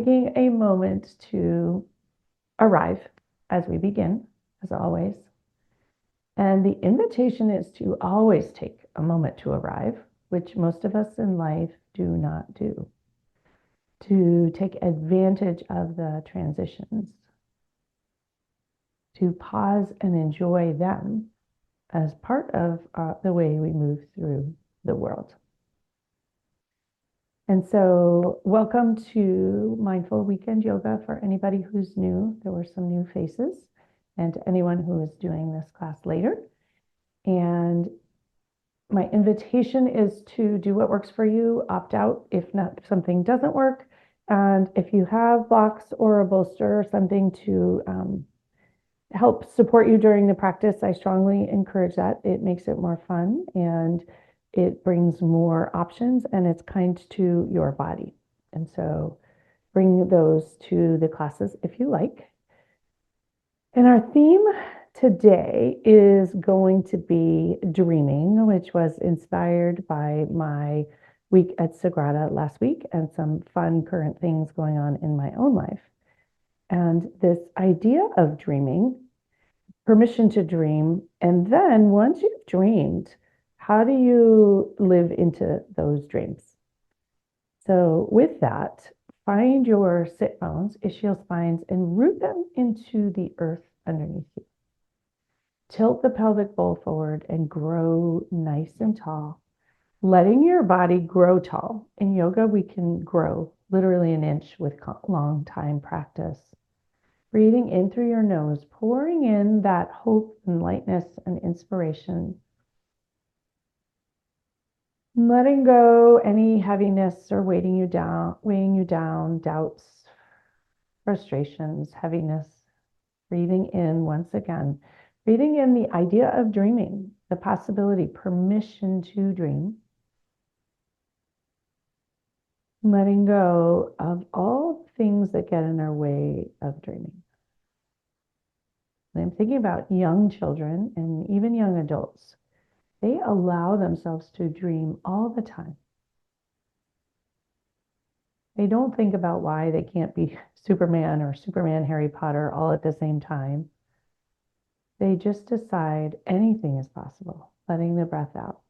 taking a moment to arrive as we begin, as always. And the invitation is to always take a moment to arrive, which most of us in life do not do, to take advantage of the transitions, to pause and enjoy them as part of the way we move through the world. And so welcome to Mindful Weekend Yoga for anybody who's new. There were some new faces, and to anyone who is doing this class later. And my invitation is to do what works for you, opt out if something doesn't work. And if you have blocks or a bolster or something to help support you during the practice, I strongly encourage that. It makes it more fun and it brings more options and it's kind to your body. And so bring those to the classes if you like. And our theme today is going to be dreaming, which was inspired by my week at Sagrada last week and some fun current things going on in my own life. And this idea of dreaming, permission to dream, and then once you've dreamed, how do you live into those dreams? So with that, find your sit bones, ischial spines, and root them into the earth underneath you. Tilt the pelvic bowl forward and grow nice and tall, letting your body grow tall. In yoga, we can grow literally an inch with long time practice. Breathing in through your nose, pouring in that hope and lightness and inspiration. Letting go any heaviness or weighing you down, doubts, frustrations, heaviness. Breathing in once again. Breathing in the idea of dreaming, the possibility, permission to dream. Letting go of all things that get in our way of dreaming. And I'm thinking about young children and even young adults. They allow themselves to dream all the time. They don't think about why they can't be Superman or Superman Harry Potter all at the same time. They just decide anything is possible, letting the breath out.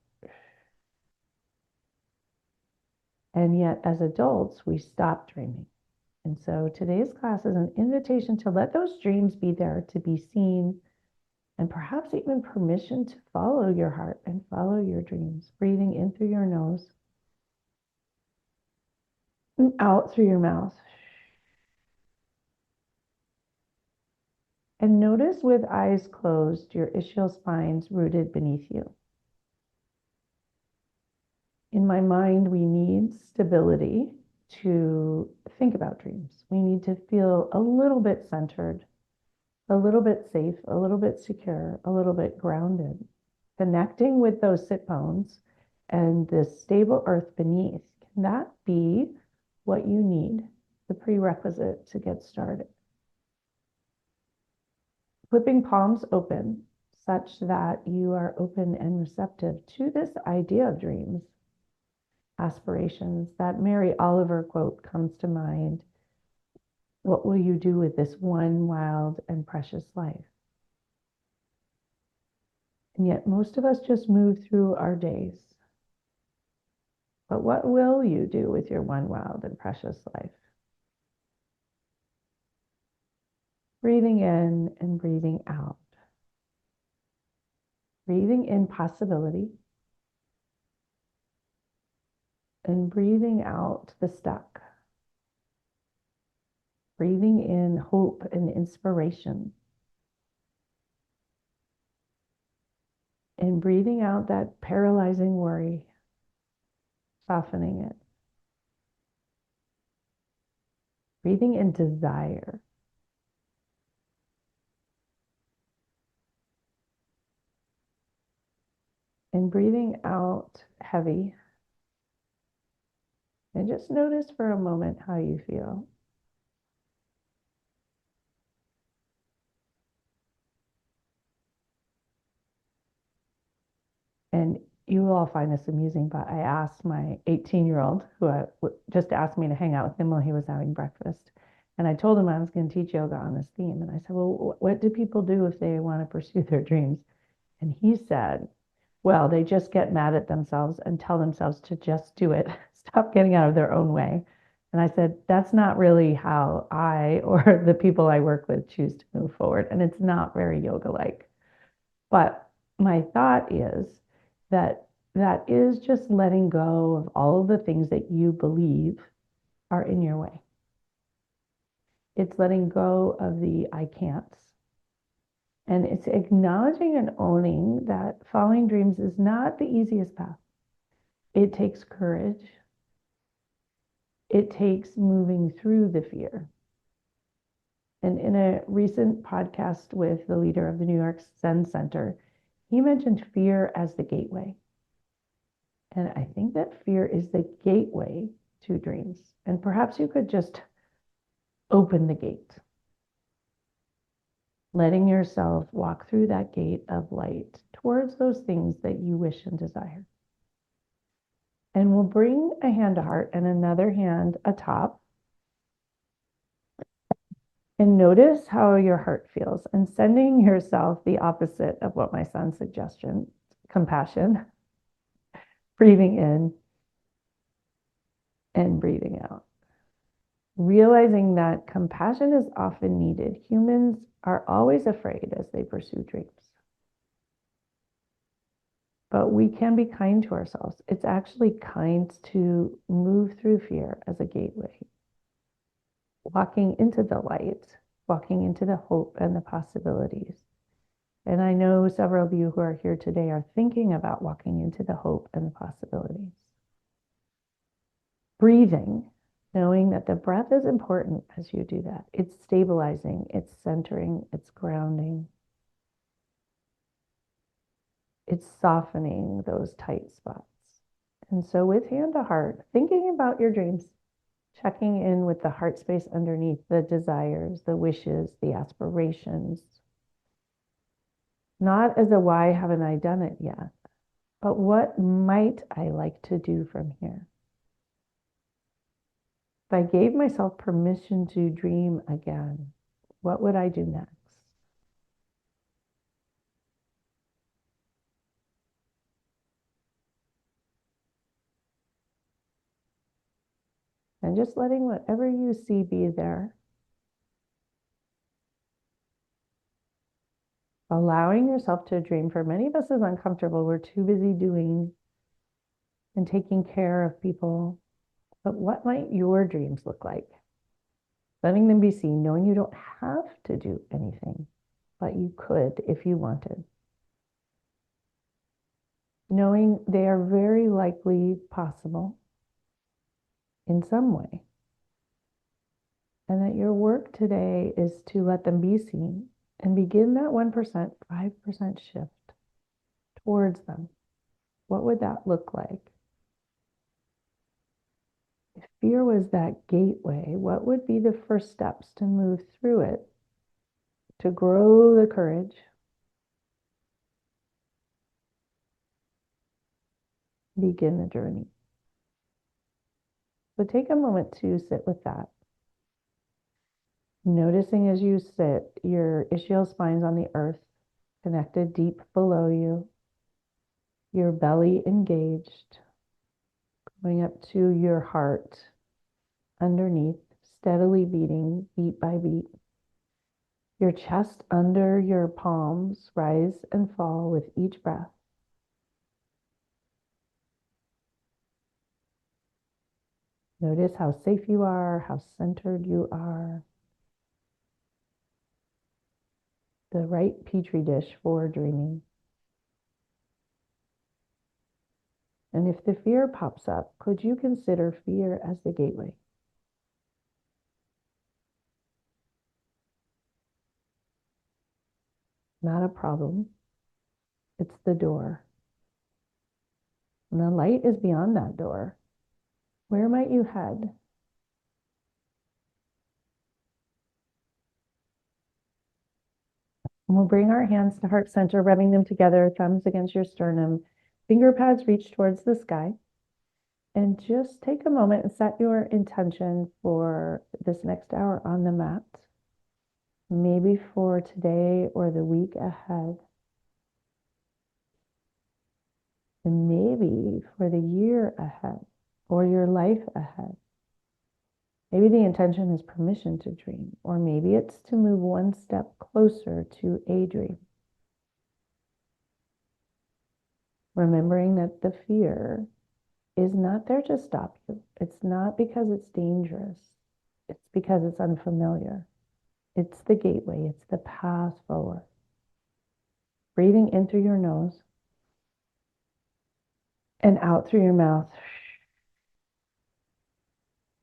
And yet, as adults, we stop dreaming. And so today's class is an invitation to let those dreams be there, to be seen, and perhaps even permission to follow your heart and follow your dreams, breathing in through your nose and out through your mouth. And notice with eyes closed, your ischial spines rooted beneath you. In my mind, we need stability to think about dreams. We need to feel a little bit centered, a little bit safe, a little bit secure, a little bit grounded. Connecting with those sit bones and this stable earth beneath, can that be what you need, the prerequisite to get started? Flipping palms open such that you are open and receptive to this idea of dreams, aspirations. That Mary Oliver quote comes to mind. What will you do with this one wild and precious life? And yet most of us just move through our days. But what will you do with your one wild and precious life? Breathing in and breathing out. Breathing in possibility and breathing out the stuck. Breathing in hope and inspiration. And breathing out that paralyzing worry, softening it. Breathing in desire. And breathing out heavy. And just notice for a moment how you feel. And you will all find this amusing, but I asked my 18-year-old, who just asked me to hang out with him while he was having breakfast. And I told him I was going to teach yoga on this theme. And I said, well, what do people do if they want to pursue their dreams? And he said, well, they just get mad at themselves and tell themselves to just do it, stop getting out of their own way. And I said, that's not really how I or the people I work with choose to move forward. And it's not very yoga-like. But my thought is that that is just letting go of all of the things that you believe are in your way. It's letting go of the I can'ts. And it's acknowledging and owning that following dreams is not the easiest path. It takes courage. It takes moving through the fear. And in a recent podcast with the leader of the New York Zen Center, he mentioned fear as the gateway. And I think that fear is the gateway to dreams. And perhaps you could just open the gate, letting yourself walk through that gate of light towards those things that you wish and desire. And we'll bring a hand to heart and another hand atop. And notice how your heart feels, and sending yourself the opposite of what my son's suggestion, compassion, breathing in and breathing out. Realizing that compassion is often needed. Humans are always afraid as they pursue dreams. But we can be kind to ourselves. It's actually kind to move through fear as a gateway. Walking into the light, walking into the hope and the possibilities. And I know several of you who are here today are thinking about walking into the hope and the possibilities. Breathing, knowing that the breath is important as you do that. It's stabilizing, it's centering, it's grounding. It's softening those tight spots. And so with hand to heart, thinking about your dreams, checking in with the heart space underneath, the desires, the wishes, the aspirations. Not as a why haven't I done it yet, but what might I like to do from here? If I gave myself permission to dream again, what would I do next? And just letting whatever you see be there. Allowing yourself to dream. For many of us is uncomfortable. We're too busy doing and taking care of people. But what might your dreams look like? Letting them be seen, knowing you don't have to do anything, but you could if you wanted. Knowing they are very likely possible in some way. And that your work today is to let them be seen and begin that 1%, 5% shift towards them. What would that look like? If fear was that gateway, what would be the first steps to move through it, to grow the courage, begin the journey? So take a moment to sit with that. Noticing as you sit, your ischial spine's on the earth, connected deep below you, your belly engaged, going up to your heart underneath, steadily beating, beat by beat. Your chest under your palms rise and fall with each breath. Notice how safe you are, how centered you are. The right petri dish for dreaming. And if the fear pops up, could you consider fear as the gateway? Not a problem. It's the door. And the light is beyond that door. Where might you head? And we'll bring our hands to heart center, rubbing them together, thumbs against your sternum, Finger pads reach towards the sky. And just take a moment and set your intention for this next hour on the mat. Maybe for today or the week ahead. And maybe for the year ahead or your life ahead. Maybe the intention is permission to dream, or maybe it's to move one step closer to a dream. Remembering that the fear is not there to stop you. It's not because it's dangerous. It's because it's unfamiliar. It's the gateway. It's the path forward. Breathing in through your nose and out through your mouth.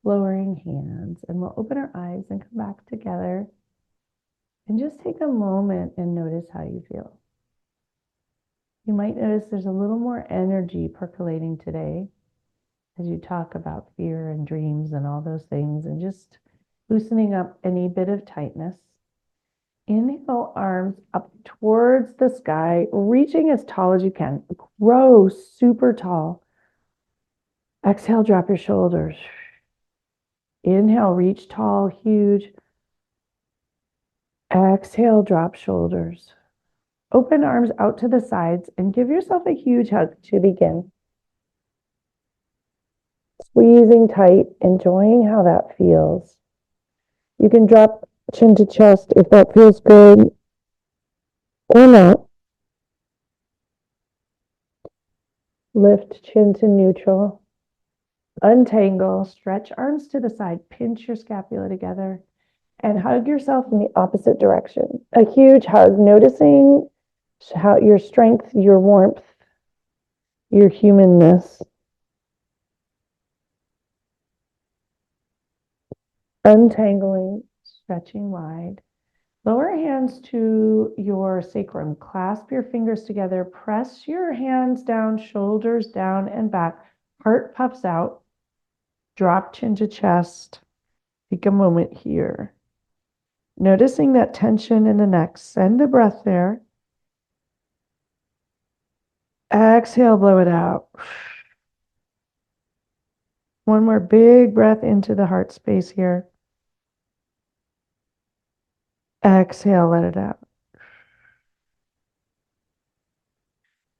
Lowering hands. And we'll open our eyes and come back together. And just take a moment and notice how you feel. You might notice there's a little more energy percolating today as you talk about fear and dreams and all those things, and just loosening up any bit of tightness. Inhale, arms up towards the sky, reaching as tall as you can. Grow super tall. Exhale, drop your shoulders. Inhale, reach tall, huge. Exhale, drop shoulders. Open arms out to the sides and give yourself a huge hug to begin. Squeezing tight, enjoying how that feels. You can drop chin to chest if that feels good or not. Lift chin to neutral. Untangle, stretch arms to the side, pinch your scapula together, and hug yourself in the opposite direction. A huge hug, noticing how your strength, your warmth, your humanness. Untangling, stretching wide. Lower hands to your sacrum. Clasp your fingers together. Press your hands down, shoulders down and back. Heart puffs out. Drop chin to chest. Take a moment here. Noticing that tension in the neck. Send the breath there. Exhale, blow it out. One more big breath into the heart space here. Exhale, let it out.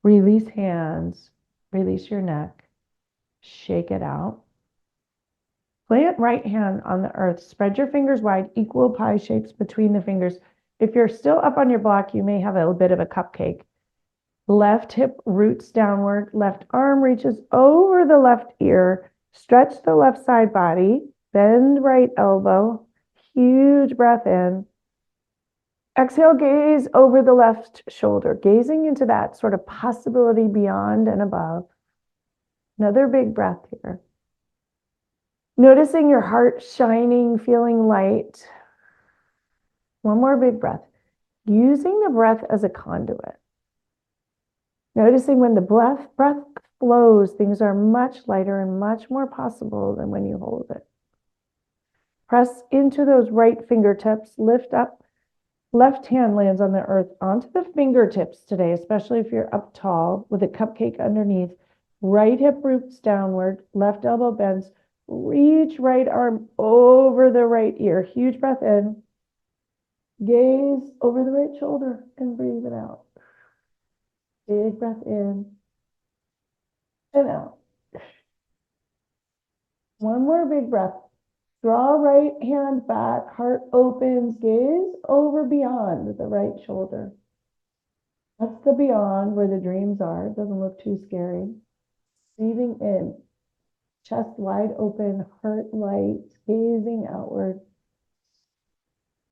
Release hands. Release your neck. Shake it out. Plant right hand on the earth. Spread your fingers wide, equal pie shapes between the fingers. If you're still up on your block, you may have a bit of a cupcake. Left hip roots downward. Left arm reaches over the left ear. Stretch the left side body. Bend right elbow. Huge breath in. Exhale, gaze over the left shoulder, gazing into that sort of possibility beyond and above. Another big breath here. Noticing your heart shining, feeling light. One more big breath. Using the breath as a conduit. Noticing when the breath flows, things are much lighter and much more possible than when you hold it. Press into those right fingertips, lift up. Left hand lands on the earth onto the fingertips today, especially if you're up tall with a cupcake underneath. Right hip roots downward, left elbow bends. Reach right arm over the right ear. Huge breath in. Gaze over the right shoulder and breathe it out. Big breath in and out. One more big breath. Draw right hand back, heart opens, gaze over beyond the right shoulder. That's the beyond where the dreams are. It doesn't look too scary. Breathing in, chest wide open, heart light, gazing outward.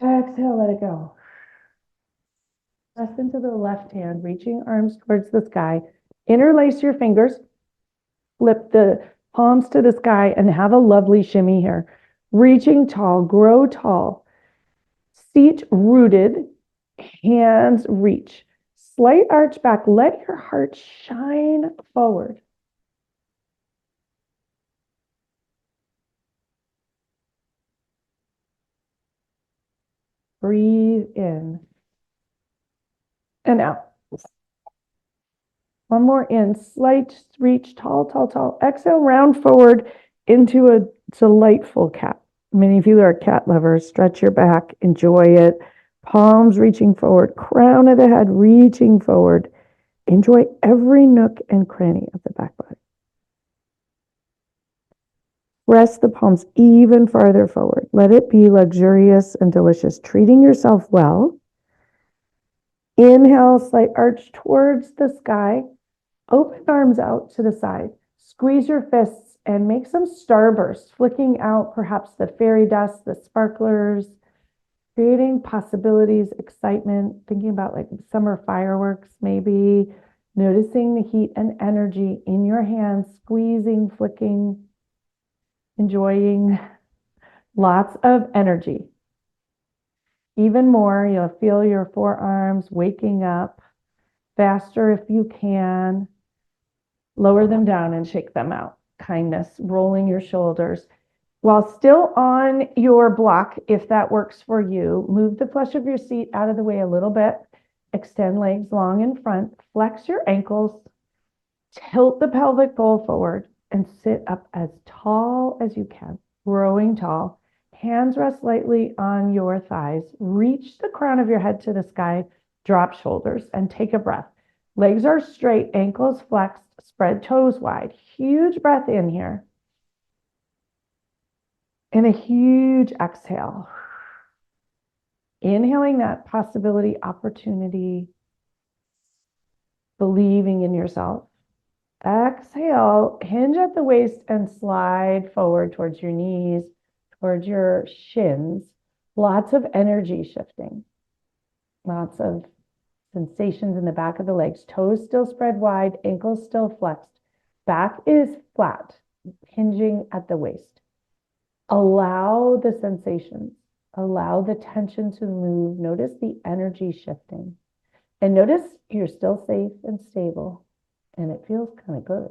Exhale, let it go. Press into the left hand, reaching arms towards the sky. Interlace your fingers. Flip the palms to the sky and have a lovely shimmy here. Reaching tall, grow tall. Seat rooted, hands reach. Slight arch back, let your heart shine forward. Breathe in and out. One more in, slight reach, tall, tall, tall. Exhale, round forward into a delightful cat. Many of you are cat lovers. Stretch your back, enjoy it. Palms reaching forward, crown of the head reaching forward. Enjoy every nook and cranny of the back body. Press the palms even farther forward. Let it be luxurious and delicious. Treating yourself well. Inhale, slight arch towards the sky. Open arms out to the side. Squeeze your fists and make some starbursts, flicking out perhaps the fairy dust, the sparklers, creating possibilities, excitement, thinking about like summer fireworks maybe, noticing the heat and energy in your hands, squeezing, flicking, enjoying lots of energy. Even more, you'll feel your forearms waking up faster if you can. Lower them down and shake them out. Kindness, rolling your shoulders. While still on your block, if that works for you, move the flesh of your seat out of the way a little bit. Extend legs long in front. Flex your ankles. Tilt the pelvic bowl forward and sit up as tall as you can, growing tall. Hands rest lightly on your thighs. Reach the crown of your head to the sky. Drop shoulders and take a breath. Legs are straight, ankles flexed, spread toes wide. Huge breath in here. And a huge exhale. Inhaling that possibility, opportunity, believing in yourself. Exhale, hinge at the waist and slide forward towards your knees, towards your shins. Lots of energy shifting. Lots of sensations in the back of the legs. Toes still spread wide, ankles still flexed. Back is flat, hinging at the waist. Allow the sensations. Allow the tension to move. Notice the energy shifting. And notice you're still safe and stable. And it feels kind of good.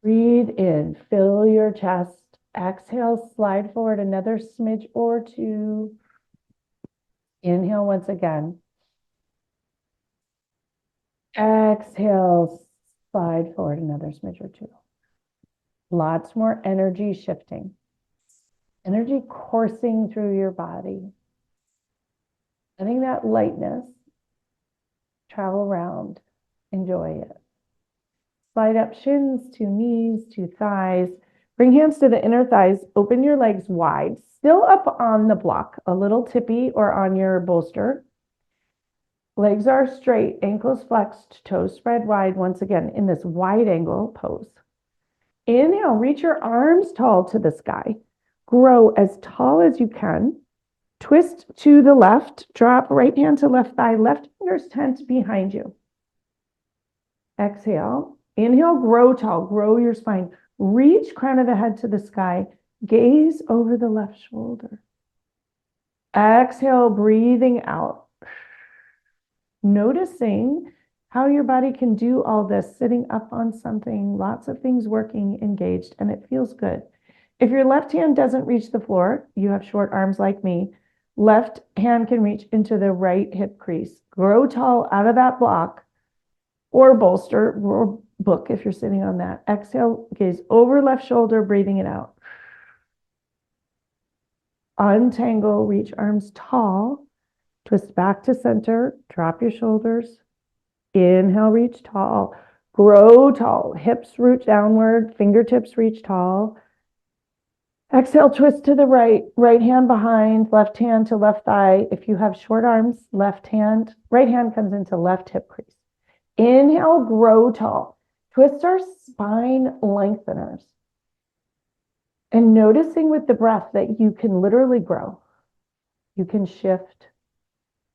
Breathe in. Fill your chest. Exhale, slide forward another smidge or two. Inhale once again. Exhale, slide forward another smidge or two. Lots more energy shifting. Energy coursing through your body. Letting that lightness travel around. Enjoy it. Slide up shins to knees to thighs. Bring hands to the inner thighs. Open your legs wide. Still up on the block, a little tippy or on your bolster. Legs are straight, ankles flexed, toes spread wide. Once again, in this wide angle pose. Inhale, reach your arms tall to the sky. Grow as tall as you can. Twist to the left. Drop right hand to left thigh. Left fingers tent behind you. Exhale. Inhale, grow tall. Grow your spine. Reach crown of the head to the sky. Gaze over the left shoulder. Exhale, breathing out. Noticing how your body can do all this, sitting up on something, lots of things working, engaged, and it feels good. If your left hand doesn't reach the floor, you have short arms like me, left hand can reach into the right hip crease. Grow tall out of that block or bolster or book if you're sitting on that. Exhale, gaze over left shoulder, breathing it out. Untangle, reach arms tall, twist back to center, drop your shoulders. Inhale, reach tall, grow tall, hips root downward, fingertips reach tall. Exhale, twist to the right, right hand behind, left hand to left thigh. If you have short arms, left hand, right hand comes into left hip crease. Inhale, grow tall. Twist our spine lengtheners. And noticing with the breath that you can literally grow. You can shift.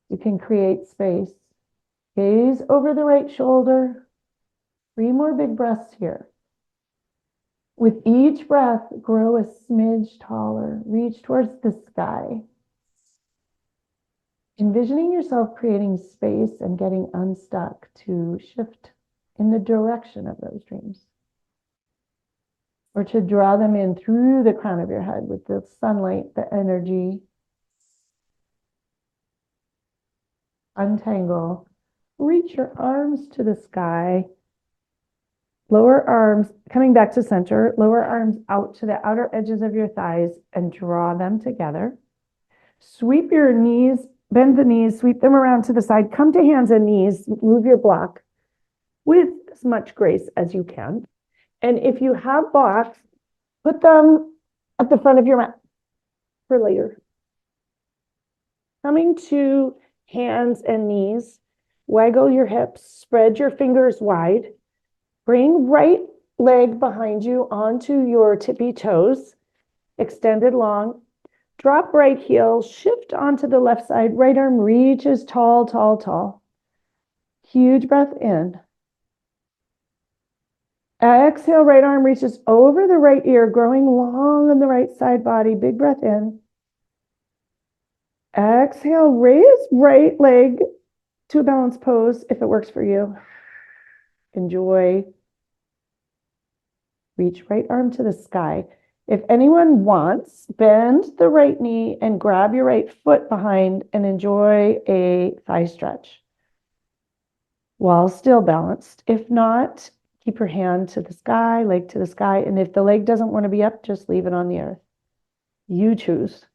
You can create space. Gaze over the right shoulder. 3 more big breaths here. With each breath, grow a smidge taller. Reach towards the sky. Envisioning yourself creating space and getting unstuck to shift in the direction of those dreams. Or to draw them in through the crown of your head with the sunlight, the energy. Untangle. reach your arms to the sky. Lower arms, coming back to center, lower arms out to the outer edges of your thighs and draw them together. Sweep your knees, bend the knees, sweep them around to the side. Come to hands and knees, move your block with as much grace as you can. And if you have blocks, put them at the front of your mat for later. Coming to hands and knees, waggle your hips, spread your fingers wide. Bring right leg behind you onto your tippy toes, extended long. Drop right heel, shift onto the left side. Right arm reaches tall, tall, tall. Huge breath in. Exhale, right arm reaches over the right ear, growing long on the right side body. Big breath in. Exhale, raise right leg to a balanced pose if it works for you. Enjoy. Reach right arm to the sky. If anyone wants, bend the right knee and grab your right foot behind and enjoy a thigh stretch while still balanced. If not, keep your hand to the sky, leg to the sky. And if the leg doesn't want to be up, just leave it on the earth. You choose.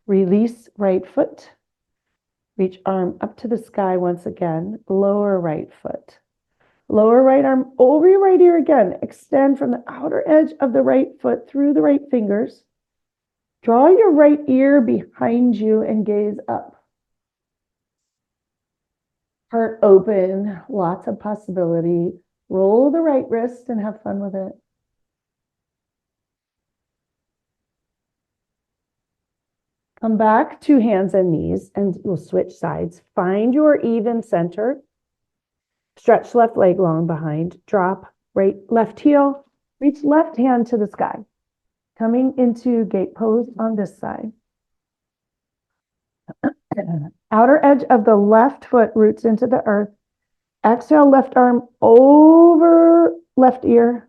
Release right foot. Reach arm up to the sky once again. Lower right foot. Lower right arm over your right ear again. Extend from the outer edge of the right foot through the right fingers. Draw your right ear behind you and gaze up. Heart open, lots of possibility. Roll the right wrist and have fun with it. Come back to hands and knees and we'll switch sides. Find your even center. Stretch left leg long behind. Drop right left heel. Reach left hand to the sky. Coming into gate pose on this side. Outer edge of the left foot roots into the earth. Exhale, left arm over left ear.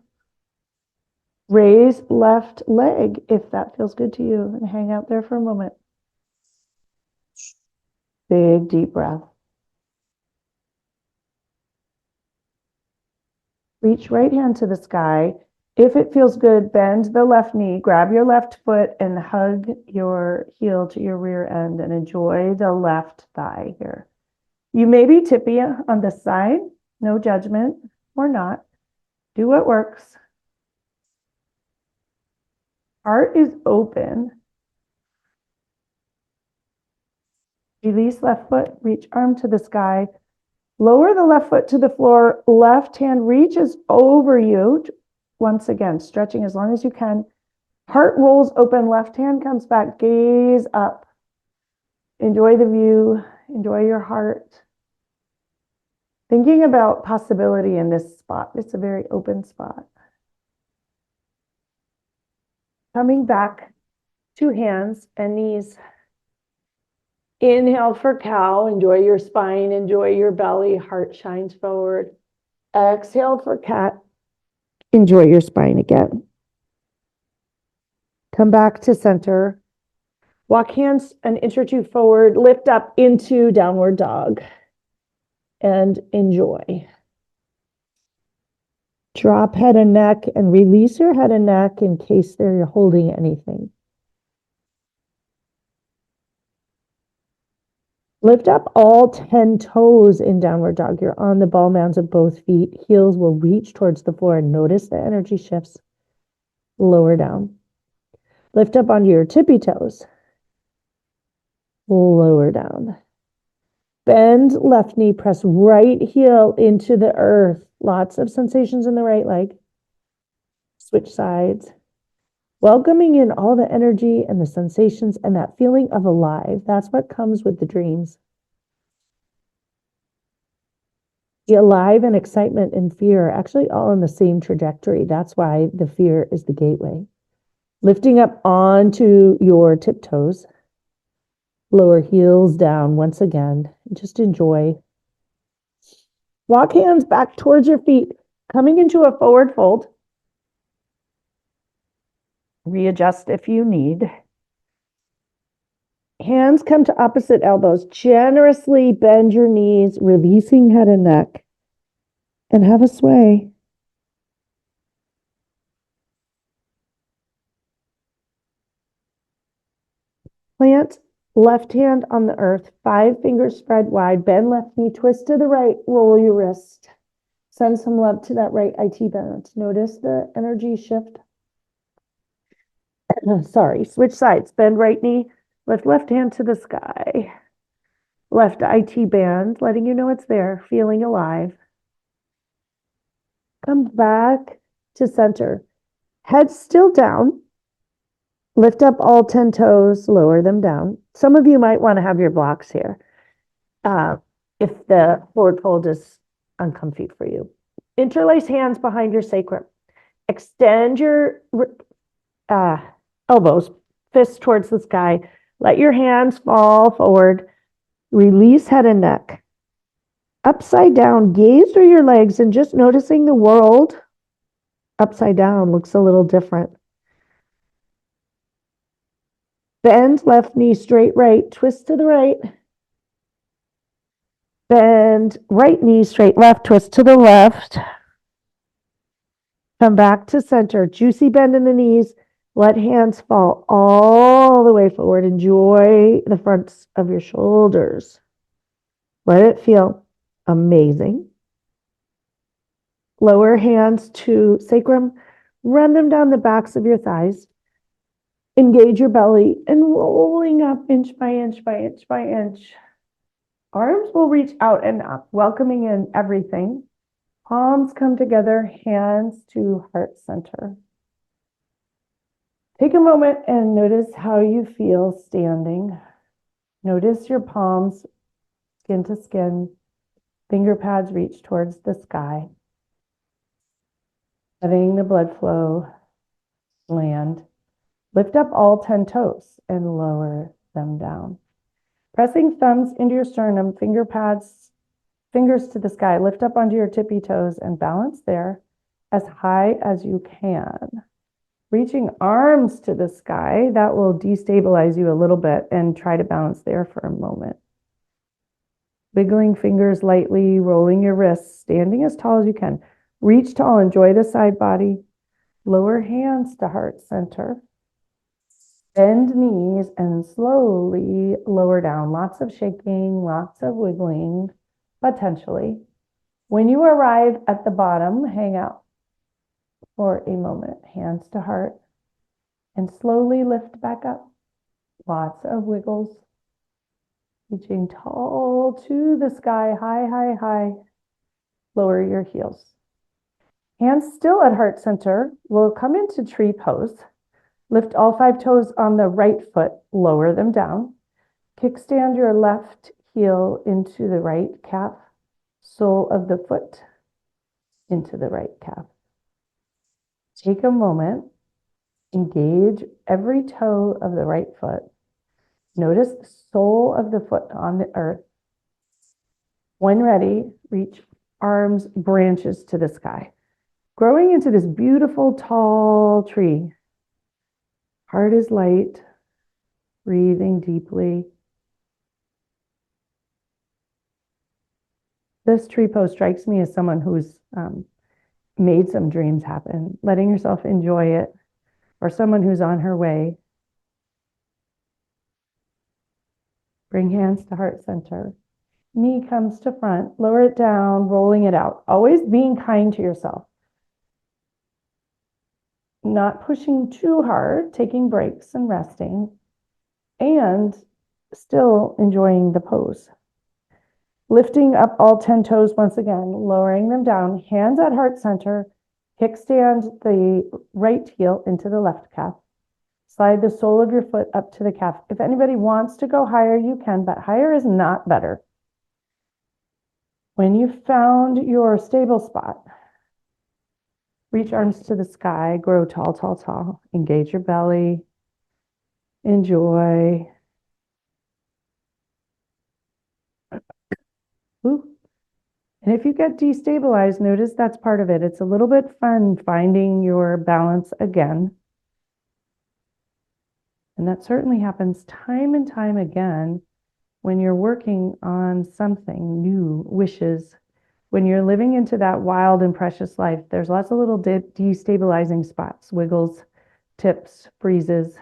Raise left leg if that feels good to you and hang out there for a moment. Big deep breath. Reach right hand to the sky. If it feels good, bend the left knee, grab your left foot and hug your heel to your rear end and enjoy the left thigh here. You may be tippy on this side, no judgment or not. Do what works. Heart is open. Release left foot, reach arm to the sky. Lower the left foot to the floor. Left hand reaches over you. Once again, stretching as long as you can. Heart rolls open, left hand comes back, gaze up. Enjoy the view, enjoy your heart. Thinking about possibility in this spot. It's a very open spot. Coming back to hands and knees. Inhale for cow, enjoy your spine, enjoy your belly, heart shines forward. Exhale for cat, enjoy your spine again. Come back to center. Walk hands an inch or two forward, lift up into downward dog and enjoy. Drop head and neck and release your head and neck in case they're holding anything. Lift up all 10 toes in downward dog. You're on the ball mounds of both feet. Heels will reach towards the floor and notice the energy shifts. Lower down. Lift up onto your tippy toes. Lower down. Bend left knee, press right heel into the earth. Lots of sensations in the right leg. Switch sides. Welcoming in all the energy and the sensations and that feeling of alive. That's what comes with the dreams. The alive and excitement and fear are actually all on the same trajectory. That's why the fear is the gateway. Lifting up onto your tiptoes. Lower heels down once again. Just enjoy. Walk hands back towards your feet, coming into a forward fold. Readjust if you need. Hands come to opposite elbows. Generously bend your knees, releasing head and neck, and have a sway. Plant left hand on the earth, 5 fingers spread wide, bend left knee, twist to the right, roll your wrist. Send some love to that right IT bend. Notice the energy shift. Sorry, switch sides. Bend right knee, lift left hand to the sky. Left IT band, letting you know it's there, feeling alive. Come back to center. Head still down. Lift up all 10 toes, lower them down. Some of you might want to have your blocks here if the forward fold is uncomfy for you. Interlace hands behind your sacrum. Extend your elbows, fists towards the sky. Let your hands fall forward. Release head and neck. Upside down, gaze through your legs and just noticing the world upside down looks a little different. Bend left knee straight right, twist to the right. Bend right knee straight left, twist to the left. Come back to center, juicy bend in the knees. Let hands fall all the way forward. Enjoy the fronts of your shoulders. Let it feel amazing. Lower hands to sacrum. Run them down the backs of your thighs. Engage your belly and rolling up inch by inch by inch by inch. Arms will reach out and up, welcoming in everything. Palms come together, hands to heart center. Take a moment and notice how you feel standing. Notice your palms, skin to skin, finger pads reach towards the sky. Letting the blood flow land. Lift up all 10 toes and lower them down. Pressing thumbs into your sternum, finger pads, fingers to the sky. Lift up onto your tippy toes and balance there as high as you can. Reaching arms to the sky, that will destabilize you a little bit, and try to balance there for a moment. Wiggling fingers lightly, rolling your wrists, standing as tall as you can. Reach tall, enjoy the side body. Lower hands to heart center. Bend knees and slowly lower down. Lots of shaking, lots of wiggling, potentially. When you arrive at the bottom, hang out for a moment. Hands to heart. And slowly lift back up. Lots of wiggles. Reaching tall to the sky, high, high, high. Lower your heels. Hands still at heart center. We'll come into tree pose. Lift all 5 toes on the right foot, lower them down. Kickstand your left heel into the right calf, sole of the foot into the right calf. Take a moment, engage every toe of the right foot. Notice the sole of the foot on the earth. When ready, reach arms, branches to the sky. Growing into this beautiful tall tree. Heart is light, breathing deeply. This tree pose strikes me as someone who's made some dreams happen, letting yourself enjoy it, or someone who's on her way. Bring hands to heart center. Knee comes to front, lower it down, rolling it out. Always being kind to yourself. Not pushing too hard, taking breaks and resting, and still enjoying the pose. Lifting up all 10 toes once again, lowering them down, hands at heart center, kickstand the right heel into the left calf. Slide the sole of your foot up to the calf. If anybody wants to go higher, you can, but higher is not better. When you've found your stable spot, reach arms to the sky, grow tall, tall, tall. Engage your belly. Enjoy. Ooh. And if you get destabilized, notice that's part of it. It's a little bit fun finding your balance again. And that certainly happens time and time again when you're working on something new, wishes. When you're living into that wild and precious life, there's lots of little destabilizing spots, wiggles, tips, breezes.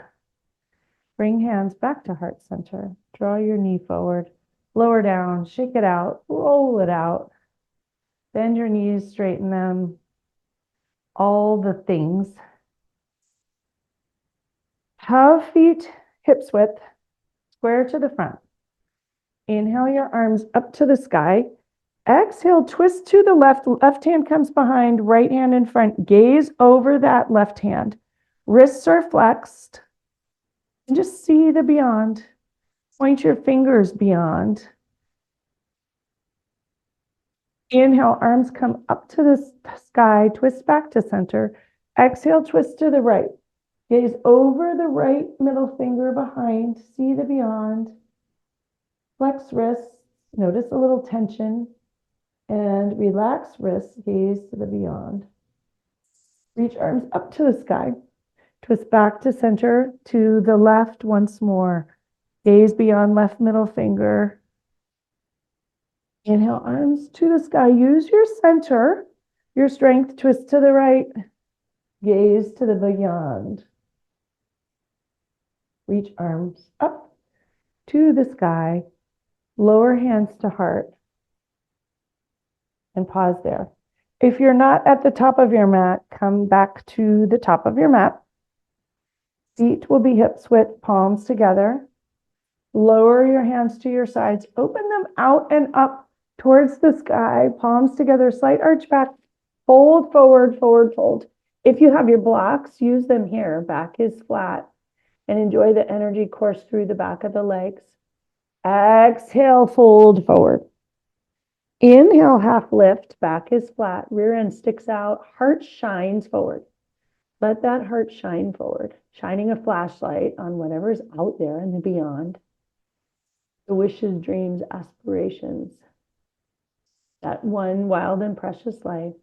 Bring hands back to heart center. Draw your knee forward, lower down, shake it out, roll it out. Bend your knees, straighten them. All the things. Have feet hips width, square to the front. Inhale your arms up to the sky. Exhale, twist to the left. Left hand comes behind, right hand in front. Gaze over that left hand. Wrists are flexed. And just see the beyond. Point your fingers beyond. Inhale, arms come up to the sky. Twist back to center. Exhale, twist to the right. Gaze over the right middle finger behind. See the beyond. Flex wrists. Notice a little tension. And relax wrists, gaze to the beyond. Reach arms up to the sky. Twist back to center, to the left once more. Gaze beyond left middle finger. Inhale, arms to the sky. Use your center, your strength. Twist to the right. Gaze to the beyond. Reach arms up to the sky. Lower hands to heart. And pause there. If you're not at the top of your mat, come back to the top of your mat. Feet will be hips width, palms together. Lower your hands to your sides. Open them out and up towards the sky. Palms together, slight arch back. Fold forward, forward fold. If you have your blocks, use them here. Back is flat. And enjoy the energy course through the back of the legs. Exhale, fold forward. Inhale, half lift, back is flat, rear end sticks out, heart shines forward. Let that heart shine forward, shining a flashlight on whatever's out there and the beyond. The wishes, dreams, aspirations. That one wild and precious life.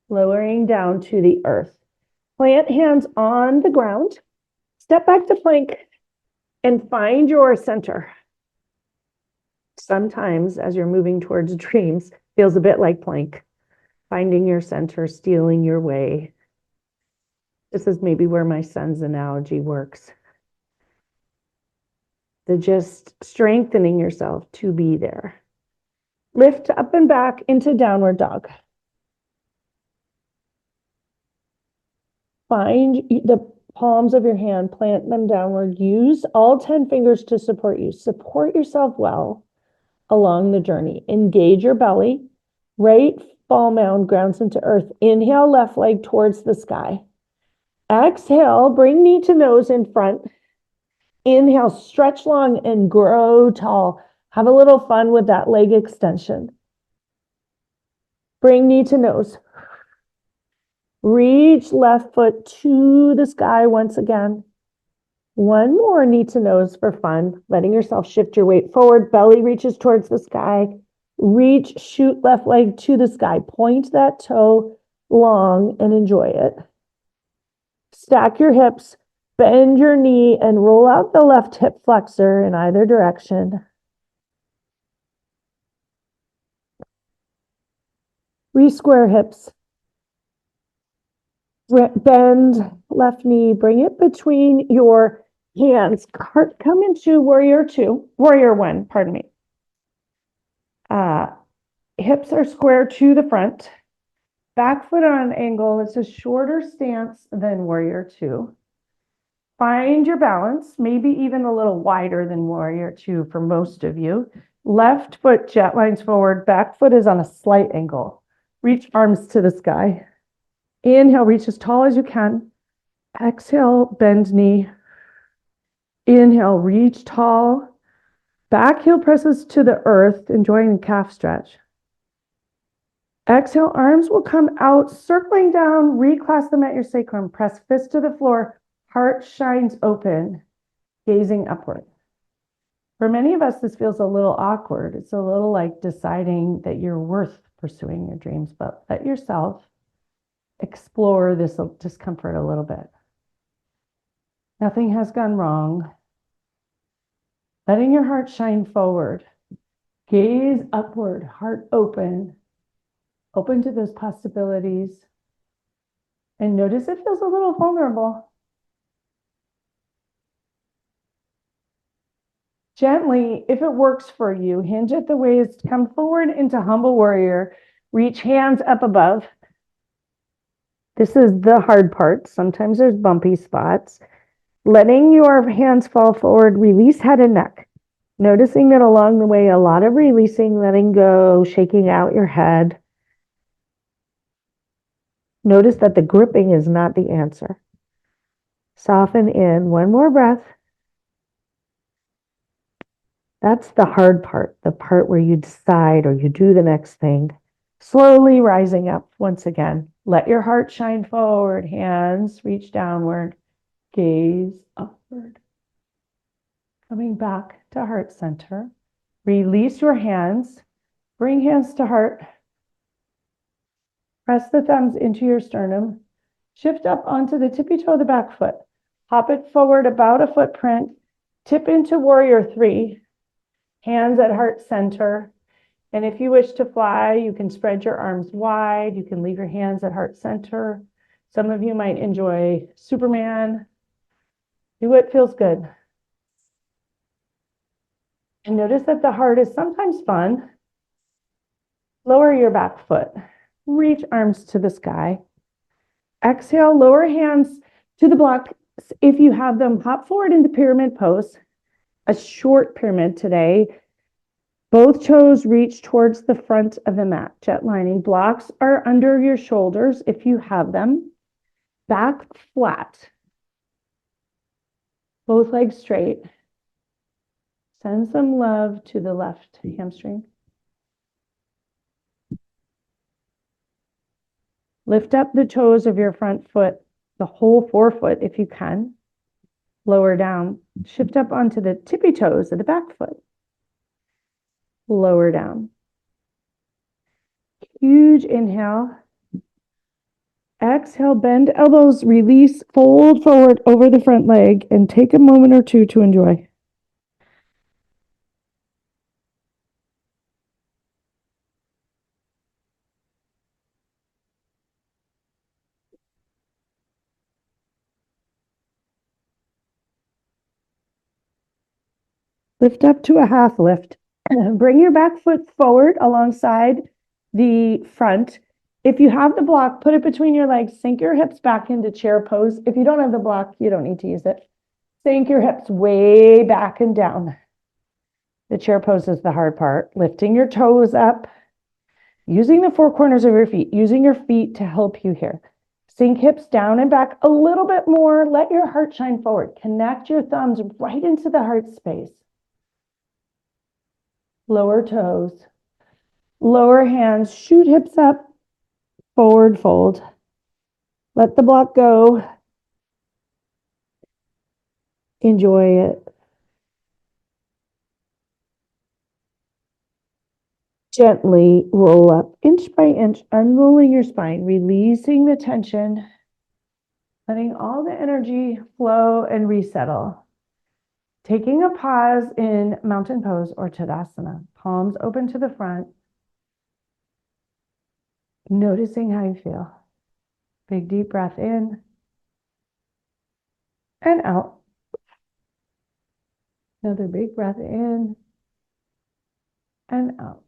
Lowering down to the earth. Plant hands on the ground. Step back to plank and find your center. Sometimes as you're moving towards dreams, feels a bit like plank, finding your center, stealing your way. This is maybe where my son's analogy works. The just strengthening yourself to be there. Lift up and back into downward dog. Find the palms of your hand, plant them downward. Use all 10 fingers to support you. Support yourself well along the journey. Engage your belly. Right fall mound grounds into earth. Inhale, left leg towards the sky. Exhale, bring knee to nose in front. Inhale, stretch long and grow tall. Have a little fun with that leg extension. Bring knee to nose. Reach left foot to the sky once again. One more knee to nose for fun, letting yourself shift your weight forward. Belly reaches towards the sky. Reach, shoot left leg to the sky. Point that toe long and enjoy it. Stack your hips, bend your knee, and roll out the left hip flexor in either direction. Re-square hips. Bend left knee, bring it between your hands. Come into warrior one, pardon me. Hips are square to the front. Back foot on an angle. It's a shorter stance than warrior two. Find your balance, maybe even a little wider than warrior two for most of you. Left foot jet lines forward. Back foot is on a slight angle. Reach arms to the sky. Inhale, reach as tall as you can. Exhale, bend knee. Inhale, reach tall. Back heel presses to the earth, enjoying the calf stretch. Exhale, arms will come out, circling down, reclasp them at your sacrum. Press fist to the floor, heart shines open, gazing upward. For many of us, this feels a little awkward. It's a little like deciding that you're worth pursuing your dreams, but let yourself explore this discomfort a little bit. Nothing has gone wrong. Letting your heart shine forward. Gaze upward, heart open. Open to those possibilities. And notice it feels a little vulnerable. Gently, if it works for you, hinge at the waist, come forward into humble warrior, reach hands up above. This is the hard part. Sometimes there's bumpy spots. Letting your hands fall forward, release head and neck. Noticing that along the way, a lot of releasing, letting go, shaking out your head. Notice that the gripping is not the answer. Soften in. One more breath. That's the hard part, the part where you decide or you do the next thing. Slowly rising up once again. Let your heart shine forward. Hands reach downward. Gaze upward. Coming back to heart center. Release your hands. Bring hands to heart. Press the thumbs into your sternum. Shift up onto the tippy toe of the back foot. Hop it forward about a footprint. Tip into warrior three. Hands at heart center. And if you wish to fly, you can spread your arms wide. You can leave your hands at heart center. Some of you might enjoy Superman. Do what feels good. And notice that the heart is sometimes fun. Lower your back foot. Reach arms to the sky. Exhale, lower hands to the blocks. If you have them, hop forward into pyramid pose. A short pyramid today. Both toes reach towards the front of the mat. Jet lining. Blocks are under your shoulders if you have them. Back flat. Both legs straight. Send some love to the left hamstring. Lift up the toes of your front foot, the whole forefoot if you can. Lower down. Shift up onto the tippy toes of the back foot. Lower down. Huge inhale. Exhale, bend elbows, release, fold forward over the front leg, and take a moment or two to enjoy. Lift up to a half lift. Bring your back foot forward alongside the front. If you have the block, put it between your legs. Sink your hips back into chair pose. If you don't have the block, you don't need to use it. Sink your hips way back and down. The chair pose is the hard part. Lifting your toes up. Using the four corners of your feet. Using your feet to help you here. Sink hips down and back a little bit more. Let your heart shine forward. Connect your thumbs right into the heart space. Lower toes, lower hands, shoot hips up, forward fold. Let the block go. Enjoy it. Gently roll up inch by inch, unrolling your spine, releasing the tension, letting all the energy flow and resettle. Taking a pause in mountain pose or Tadasana, palms open to the front, noticing how you feel. Big deep breath in and out. Another big breath in and out.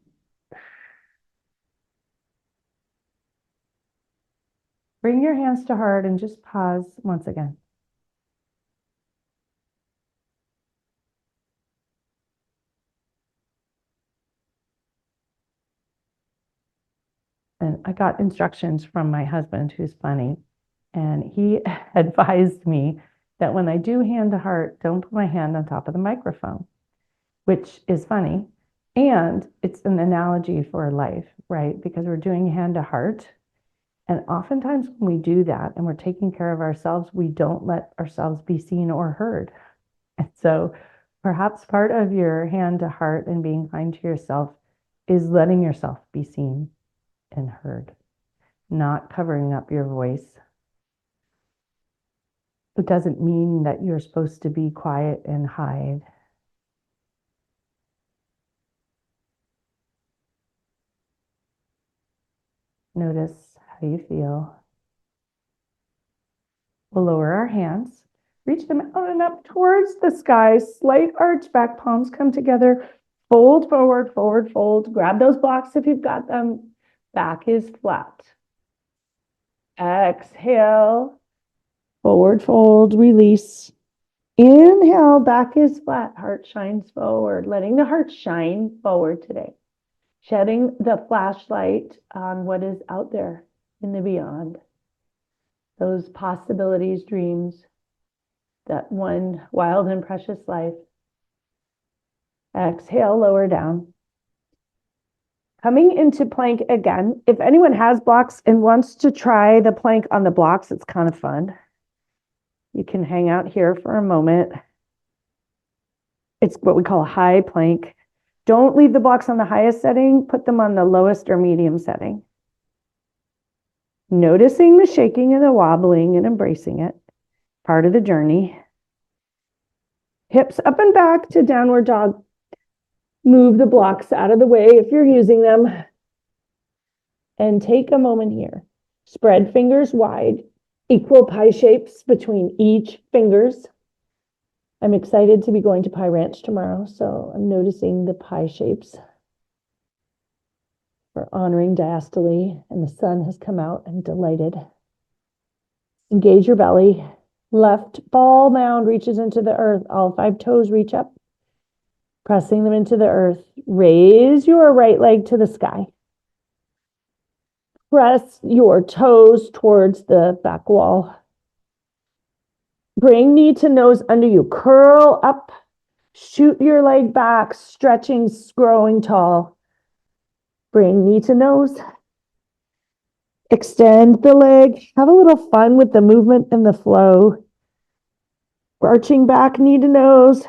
Bring your hands to heart and just pause once again. And I got instructions from my husband, who's funny, and he advised me that when I do hand to heart, don't put my hand on top of the microphone, which is funny. And it's an analogy for life, right? Because we're doing hand to heart. And oftentimes when we do that and we're taking care of ourselves, we don't let ourselves be seen or heard. And so perhaps part of your hand to heart and being kind to yourself is letting yourself be seen and heard, not covering up your voice. It doesn't mean that you're supposed to be quiet and hide. Notice how you feel. We'll lower our hands, reach them out and up towards the sky, slight arch, back palms come together, fold forward, forward, fold. Grab those blocks if you've got them. Back is flat. Exhale, forward fold, release. Inhale, back is flat, heart shines forward, letting the heart shine forward today. Shedding the flashlight on what is out there in the beyond. Those possibilities, dreams, that one wild and precious life. Exhale, lower down. Coming into plank again. If anyone has blocks and wants to try the plank on the blocks, it's kind of fun. You can hang out here for a moment. It's what we call a high plank. Don't leave the blocks on the highest setting. Put them on the lowest or medium setting. Noticing the shaking and the wobbling and embracing it. Part of the journey. Hips up and back to downward dog. Move the blocks out of the way if you're using them. And take a moment here. Spread fingers wide. Equal pie shapes between each fingers. I'm excited to be going to Pie Ranch tomorrow, so I'm noticing the pie shapes. We're honoring diastole, and the sun has come out. I'm delighted. Engage your belly. Left ball mound reaches into the earth. All 5 toes reach up, pressing them into the earth. Raise your right leg to the sky. Press your toes towards the back wall. Bring knee to nose under you. Curl up. Shoot your leg back, stretching, growing tall. Bring knee to nose. Extend the leg. Have a little fun with the movement and the flow. Arching back, knee to nose.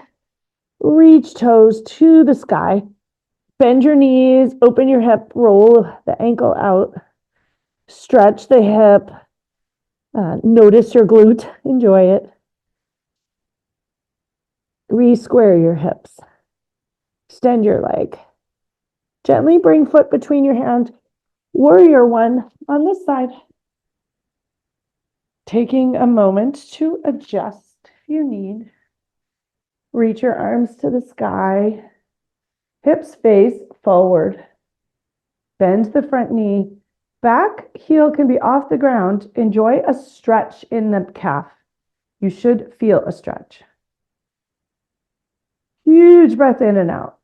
Reach toes to the sky. Bend your knees, open your hip, roll the ankle out. Stretch the hip. Notice your glute. Enjoy it. Re-square your hips. Extend your leg. Gently bring foot between your hands. Warrior 1 on this side. Taking a moment to adjust if you need. Reach your arms to the sky. Hips face forward. Bend the front knee. Back heel can be off the ground. Enjoy a stretch in the calf. You should feel a stretch. Huge breath in and out.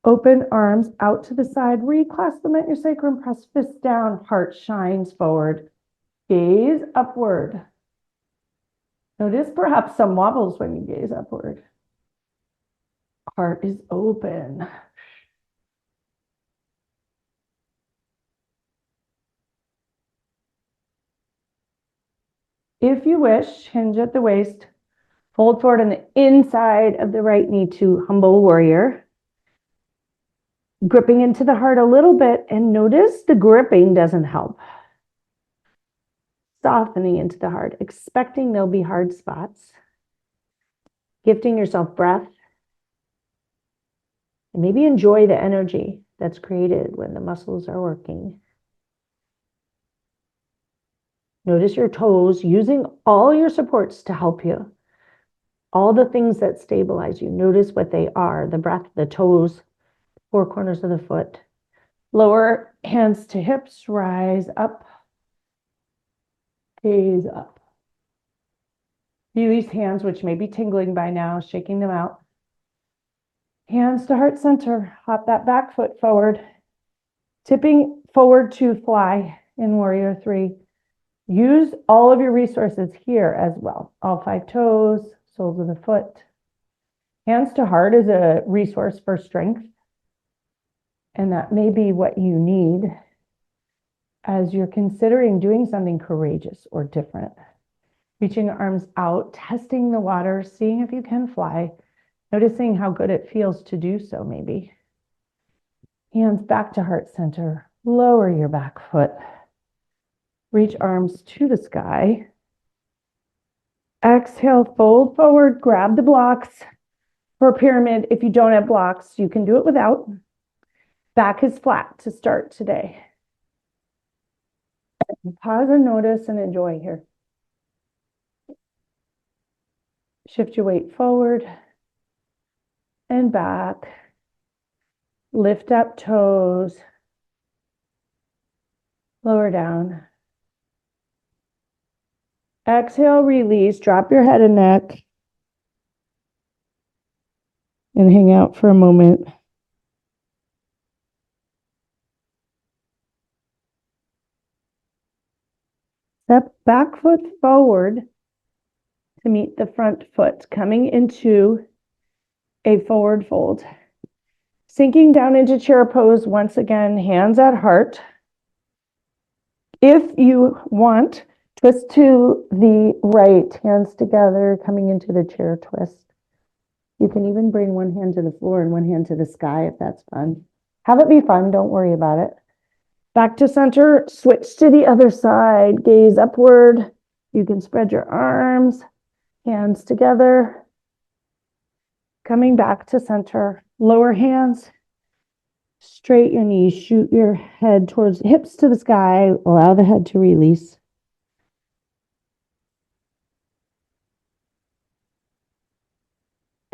Open arms out to the side. Reclasp them at your sacrum. Press fists down. Heart shines forward. Gaze upward. Notice perhaps some wobbles when you gaze upward. Heart is open. If you wish, hinge at the waist. Fold forward on the inside of the right knee to humble warrior. Gripping into the heart a little bit, and notice the gripping doesn't help. Softening into the heart, expecting there'll be hard spots. Gifting yourself breath. And maybe enjoy the energy that's created when the muscles are working. Notice your toes, using all your supports to help you. All the things that stabilize you. Notice what they are. The breath, the toes, 4 corners of the foot. Lower hands to hips, rise up. Gaze up. Release hands, which may be tingling by now, shaking them out. Hands to heart center. Hop that back foot forward. Tipping forward to fly in warrior 3. Use all of your resources here as well. All 5 toes, soles of the foot. Hands to heart is a resource for strength. And that may be what you need as you're considering doing something courageous or different. Reaching arms out, testing the water, seeing if you can fly, noticing how good it feels to do so maybe. Hands back to heart center. Lower your back foot. Reach arms to the sky. Exhale, fold forward, grab the blocks. For a pyramid, if you don't have blocks, you can do it without. Back is flat to start today. Pause and notice and enjoy here. Shift your weight forward and back. Lift up toes. Lower down. Exhale, release. Drop your head and neck. And hang out for a moment. Step back foot forward to meet the front foot, coming into a forward fold. Sinking down into chair pose once again, hands at heart. If you want, twist to the right, hands together, coming into the chair twist. You can even bring one hand to the floor and one hand to the sky if that's fun. Have it be fun, don't worry about it. Back to center, switch to the other side, gaze upward. You can spread your arms, hands together. Coming back to center, lower hands, straight your knees, shoot your head towards hips to the sky, allow the head to release.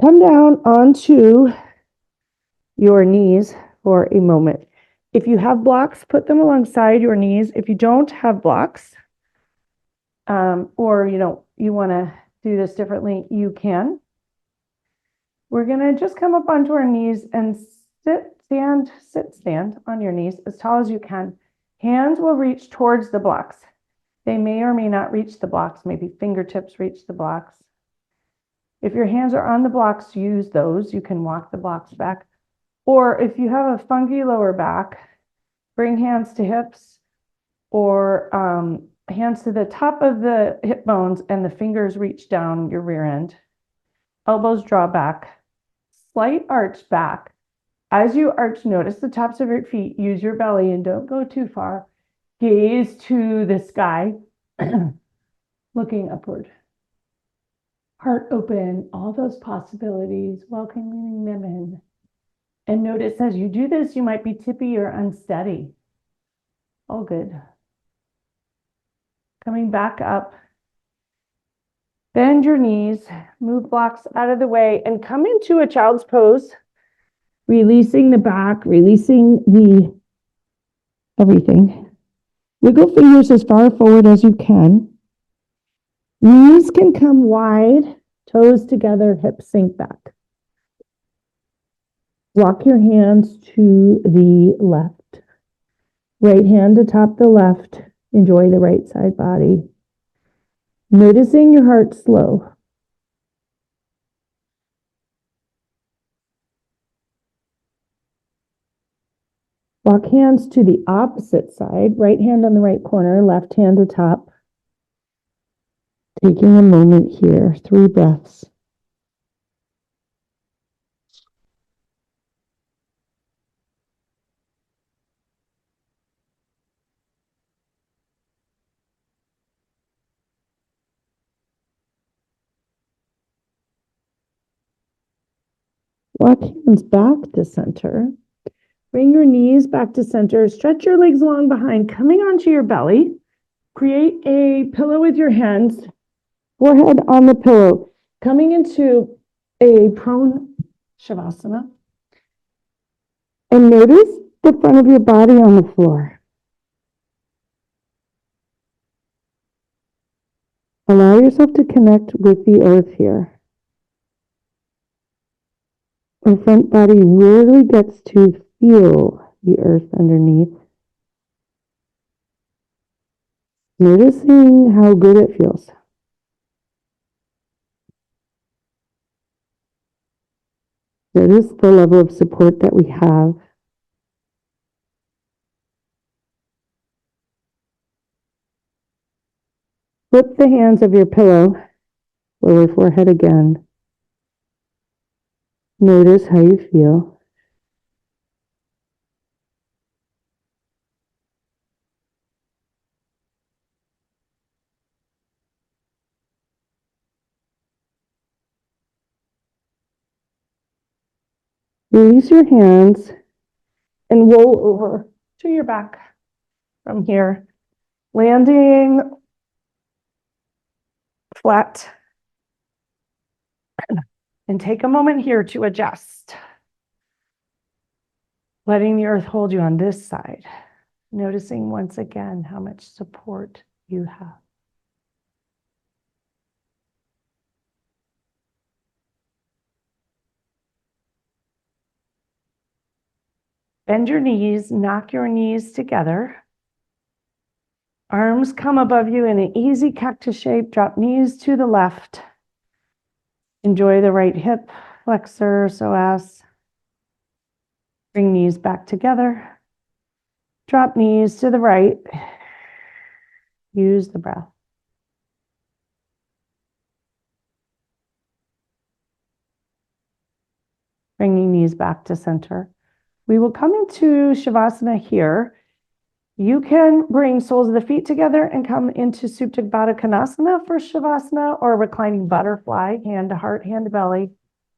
Come down onto your knees for a moment. If you have blocks, put them alongside your knees. If you don't have blocks, or you want to do this differently, you can. We're going to just come up onto our knees and stand on your knees as tall as you can. Hands will reach towards the blocks. They may or may not reach the blocks. Maybe fingertips reach the blocks. If your hands are on the blocks, use those. You can walk the blocks back. Or if you have a funky lower back, bring hands to hips or hands to the top of the hip bones and the fingers reach down your rear end. Elbows draw back. Slight arch back. As you arch, notice the tops of your feet. Use your belly and don't go too far. Gaze to the sky, looking upward. Heart open, all those possibilities, welcoming them in. And notice as you do this, you might be tippy or unsteady. All good. Coming back up. Bend your knees, move blocks out of the way, and come into a child's pose. Releasing the back, releasing the everything. Wiggle fingers as far forward as you can. Knees can come wide, toes together, hips sink back. Walk your hands to the left. Right hand atop the left. Enjoy the right side body. Noticing your heart slow. Walk hands to the opposite side. Right hand on the right corner, left hand atop. Taking a moment here, 3 breaths. Walk hands back to center. Bring your knees back to center. Stretch your legs long behind, coming onto your belly. Create a pillow with your hands, forehead on the pillow, coming into a prone shavasana. And notice the front of your body on the floor. Allow yourself to connect with the earth here. Our front body really gets to feel the earth underneath. Noticing how good it feels. Notice the level of support that we have. Flip the hands of your pillow, lower forehead again. Notice how you feel. Release your hands and roll over to your back from here, landing flat. And take a moment here to adjust. Letting the earth hold you on this side. Noticing once again how much support you have. Bend your knees, knock your knees together. Arms come above you in an easy cactus shape. Drop knees to the left. Enjoy the right hip flexor, psoas. Bring knees back together. Drop knees to the right. Use the breath. Bringing knees back to center. We will come into Shavasana here. You can bring soles of the feet together and come into Supta Baddha Konasana for Shavasana, or reclining butterfly, hand to heart, hand to belly,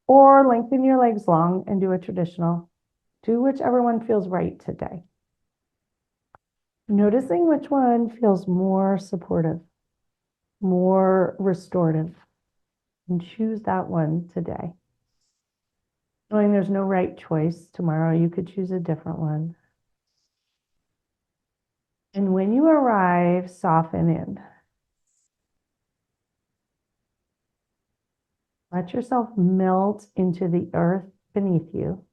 or lengthen your legs long and do a traditional. Do whichever one feels right today. Noticing which one feels more supportive, more restorative, and choose that one today. Knowing there's no right choice. Tomorrow you could choose a different one. And when you arrive, soften in. Let yourself melt into the earth beneath you.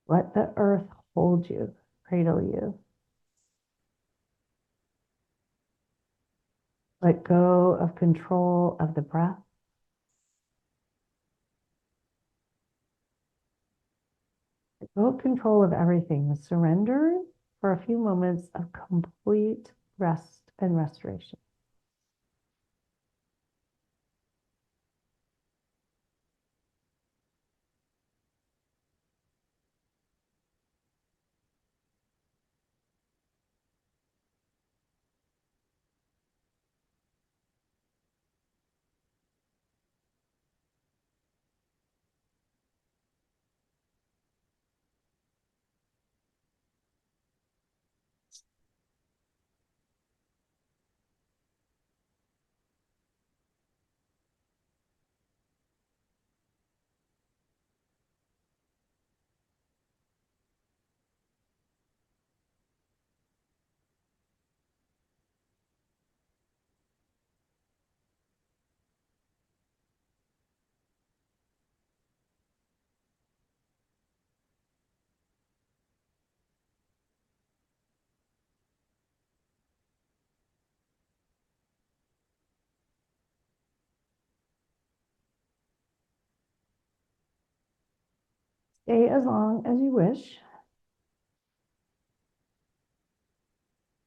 Let the earth hold you, cradle you. Let go of control of the breath. Let go of control of everything. Surrender for a few moments of complete rest and restoration. Stay as long as you wish.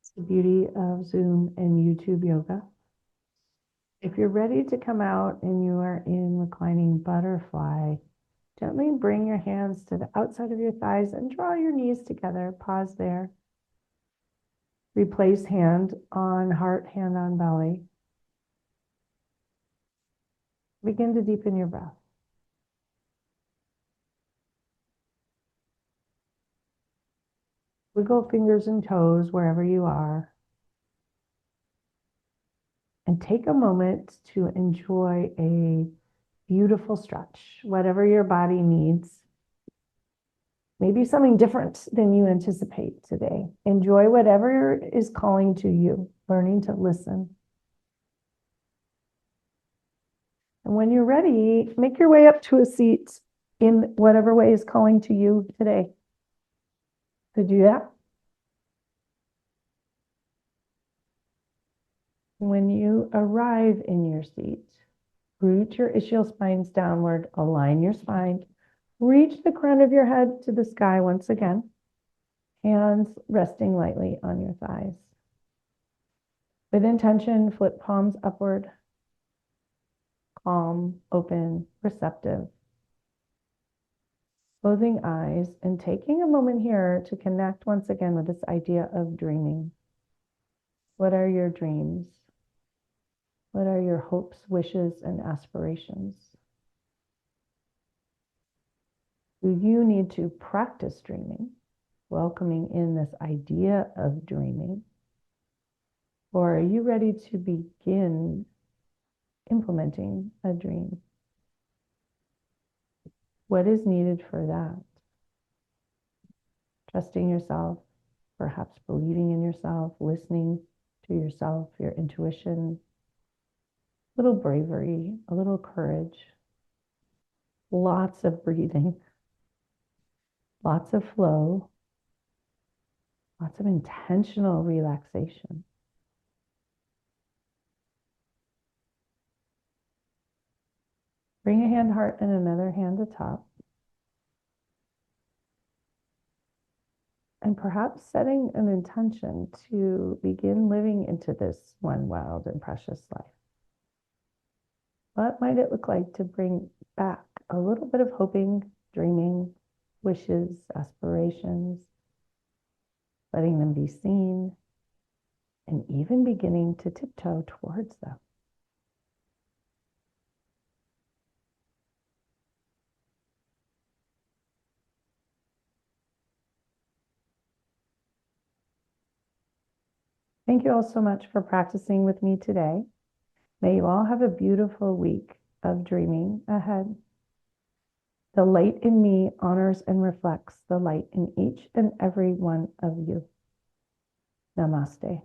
It's the beauty of Zoom and YouTube yoga. If you're ready to come out and you are in reclining butterfly, gently bring your hands to the outside of your thighs and draw your knees together. Pause there. Replace hand on heart, hand on belly. Begin to deepen your breath. Wiggle fingers and toes wherever you are. And take a moment to enjoy a beautiful stretch, whatever your body needs. Maybe something different than you anticipate today. Enjoy whatever is calling to you, learning to listen. And when you're ready, make your way up to a seat in whatever way is calling to you today. To do that. When you arrive in your seat, root your ischial spines downward, align your spine, reach the crown of your head to the sky once again, hands resting lightly on your thighs. With intention, flip palms upward, calm, open, receptive. Closing eyes and taking a moment here to connect once again with this idea of dreaming. What are your dreams? What are your hopes, wishes, and aspirations? Do you need to practice dreaming, welcoming in this idea of dreaming? Or are you ready to begin implementing a dream? What is needed for that? Trusting yourself, perhaps believing in yourself, listening to yourself, your intuition, a little bravery, a little courage, lots of breathing, lots of flow, lots of intentional relaxation. Bring a hand heart and another hand atop. And perhaps setting an intention to begin living into this one wild and precious life. What might it look like to bring back a little bit of hoping, dreaming, wishes, aspirations, letting them be seen, and even beginning to tiptoe towards them? Thank you all so much for practicing with me today. May you all have a beautiful week of dreaming ahead. The light in me honors and reflects the light in each and every one of you. Namaste.